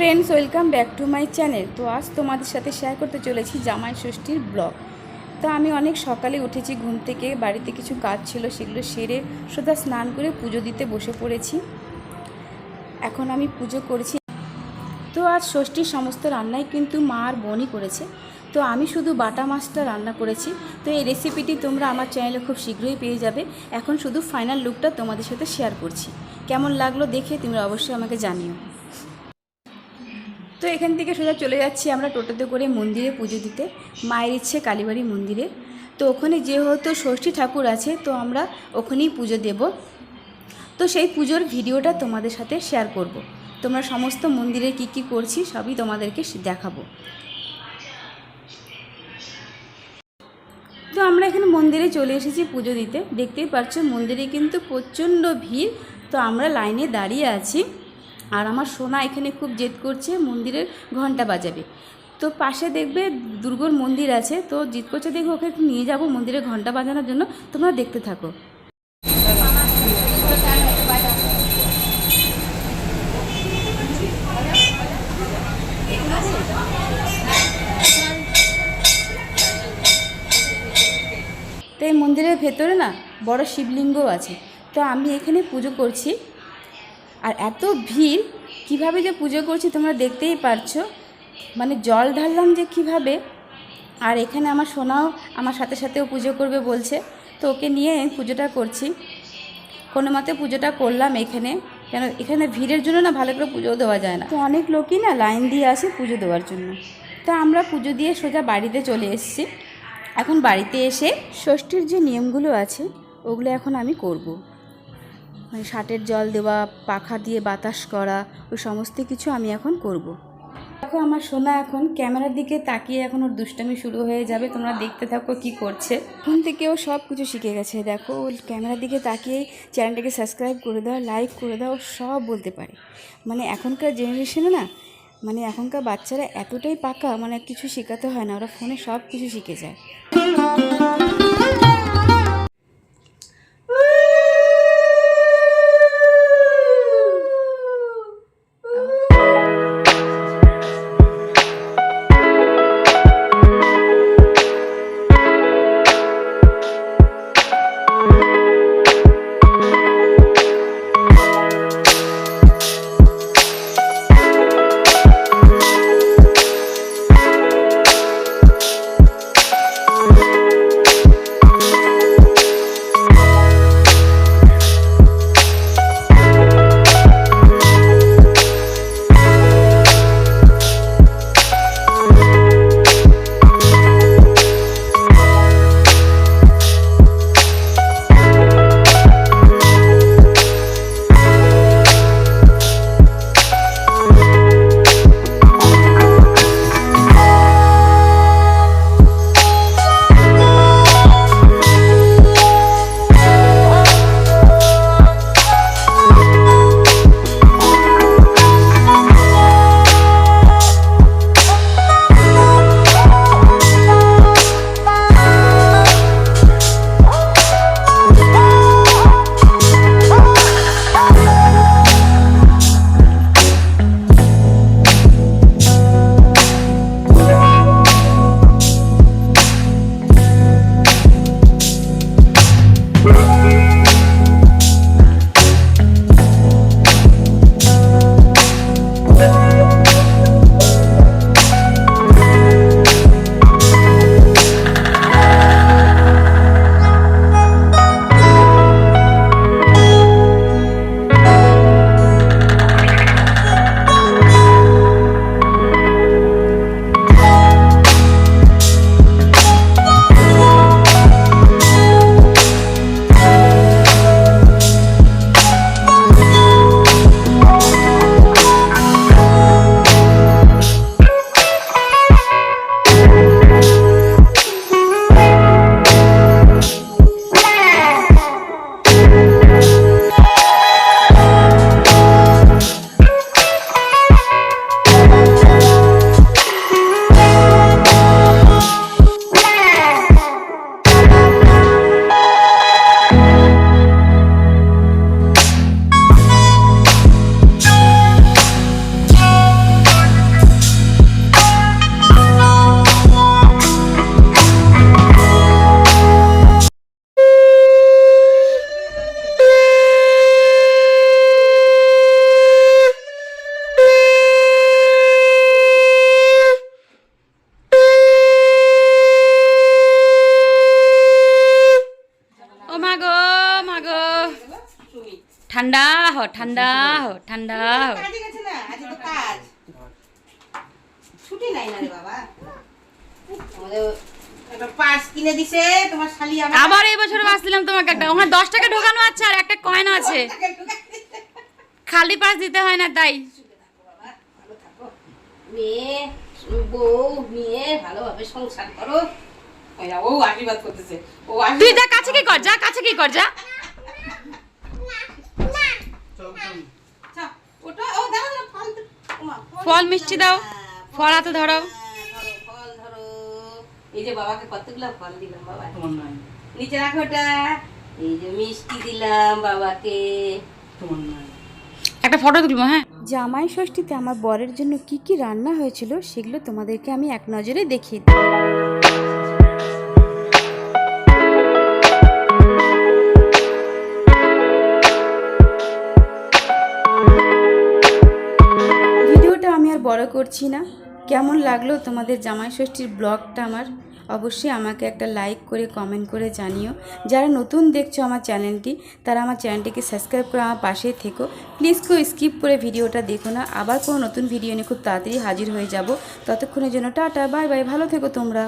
Friends welcome back to my channel. तो आज तुम्हारे साथे शेयर करते चलेছি জামাই ষষ্ঠীর ব্লগ। তো আমি অনেক সকালে উঠেছি, ঘুম থেকে বাড়িতে কিছু কাজ ছিল সেগুলো সেরে সোজা স্নান করে পুজো দিতে বসে পড়েছি। এখন আমি পুজো করছি। তো আজ ষষ্ঠীর সমস্ত রান্নাই কিন্তু মা আর বোনই করেছে, তো আমি শুধু বাটা মাছটা রান্না করেছি। তো এই রেসিপিটি তোমরা আমার চ্যানেলে খুব শীঘ্রই পেয়ে যাবে। এখন শুধু ফাইনাল লুকটা তোমাদের সাথে শেয়ার করছি, কেমন লাগলো দেখে তোমরা অবশ্যই আমাকে জানিও। তো এখান থেকে সোজা চলে যাচ্ছি আমরা টোটোতে করে মন্দিরে পুজো দিতে, মায়ের ইচ্ছে কালীবাড়ি মন্দিরে। তো ওখানে যেহেতু ষষ্ঠী ঠাকুর আছে তো আমরা ওখানেই পুজো দেব। তো সেই পুজোর ভিডিওটা তোমাদের সাথে শেয়ার করব। তোমরা সমস্ত মন্দিরে কি কি করছি সবই তোমাদেরকে দেখাবো। তো আমরা এখানে মন্দিরে চলে এসেছি পুজো দিতে, দেখতেই পাচ্ছো মন্দিরে কিন্তু প্রচণ্ড ভিড়। তো আমরা লাইনে দাঁড়িয়ে আছি আর আমার সোনা এখানে খুব জেদ করছে মন্দিরের ঘন্টা বাজাবে। তো পাশে দেখবে দুর্গার মন্দির আছে, তো জিদ করছে দেখবে ওকে নিয়ে যাব মন্দিরে ঘন্টা বাজানোর জন্য। তোমরা দেখতে থাকো। তো এই মন্দিরের ভেতরে না বড় শিবলিঙ্গ আছে, তো আমি এখানে পুজো করছি। আর এত ভিড়, কিভাবে যে পুজো করছি তোমরা দেখতেই পারছো, মানে জল ঢাললাম যে কিভাবে। আর এখানে আমার সোনাও আমার সাথে সাথেও পুজো করবে বলছে, তো ওকে নিয়ে পুজোটা করছি। কোনো মতে পুজোটা করলাম এখানে, কেন এখানে ভিড়ের জন্য না ভালো করে পুজো দেওয়া যায় না। তো অনেক লোকই না লাইন দিয়ে আসে পুজো দেওয়ার জন্য। তো আমরা পুজো দিয়ে সোজা বাড়িতে চলে এসেছি। এখন বাড়িতে এসে ষষ্ঠীর যে নিয়মগুলো আছে ওগুলো এখন আমি করব। মানে ষাটের জল দেওয়া, পাখা দিয়ে বাতাস করা, ওই সমস্ত কিছু আমি এখন করব। দেখো আমার সোনা এখন ক্যামেরার দিকে তাকিয়ে এখন ওর দুষ্টামি শুরু হয়ে যাবে। তোমরা দেখতে থাকো কি করছে। এখন থেকে ও সব কিছু শিখে গেছে। দেখো ও ক্যামেরার দিকে তাকিয়ে চ্যানেলটাকে সাবস্ক্রাইব করে দাও, লাইক করে দাও, সব বলতে পারে। মানে এখনকার জেনারেশনে না, মানে এখনকার বাচ্চারা এতটাই পাকা, মানে কিছু শেখাতে হয় না, ওরা ফোনে সব কিছু শিখে যায়। মাগো মাগো, ঠান্ডা হো ঠান্ডা হো ঠান্ডা হো। কাজে গেছে না, আজ তো কাজ ছুটি নাই না রে বাবা। আমাদের একটা পার্স কিনে দিছে তোমার শালি। আবার এই বছর বাস দিলাম তোমাকে একটা, ওখানে 10 টাকা ঢোকানো আছে আর একটা কয়েন আছে, খালি পাস দিতে হয় না তাই। ভালো থাকো মেয়ে, বউ নিয়ে ভালোভাবে সংসার করো। ও আশীর্বাদ করতেছে, ও তুই যা কাছে কি কর, যা কাছে কি কর, যা। ওটা ও দাও না, ফল ফল মিষ্টি দাও, ফল হাতে ধরো। ফল ধরো। এই যে বাবাকে কতগুলো ফল দিলাম বাবা, নিচে রাখো ওটা। এই যে মিষ্টি দিলাম বাবাকে। একটা ফটো তুলবো। হ্যাঁ, জামাই ষষ্ঠীতে আমার বরের জন্য কি কি রান্না হয়েছিল সেগুলো তোমাদেরকে আমি এক নজরে দেখিয়ে দিই। ভিডিওটা আমি আর বড় করছি না। কেমন লাগলো তোমাদের জামাই ষষ্ঠীর ব্লগটা আমার, অবশ্যই আমাকে একটা লাইক করে কমেন্ট করে জানিও। যারা নতুন দেখছো আমার চ্যানেলটি, তারা আমার চ্যানেলটিকে সাবস্ক্রাইব করে আমার পাশেই থেকো। প্লিজ কেউ স্কিপ করে ভিডিওটা দেখো না। আবার কোনো নতুন ভিডিও নিয়ে খুব তাড়াতাড়ি হাজির হয়ে যাব। ততক্ষণের জন্য টাটা, বাই বাই, ভালো থেকো তোমরা।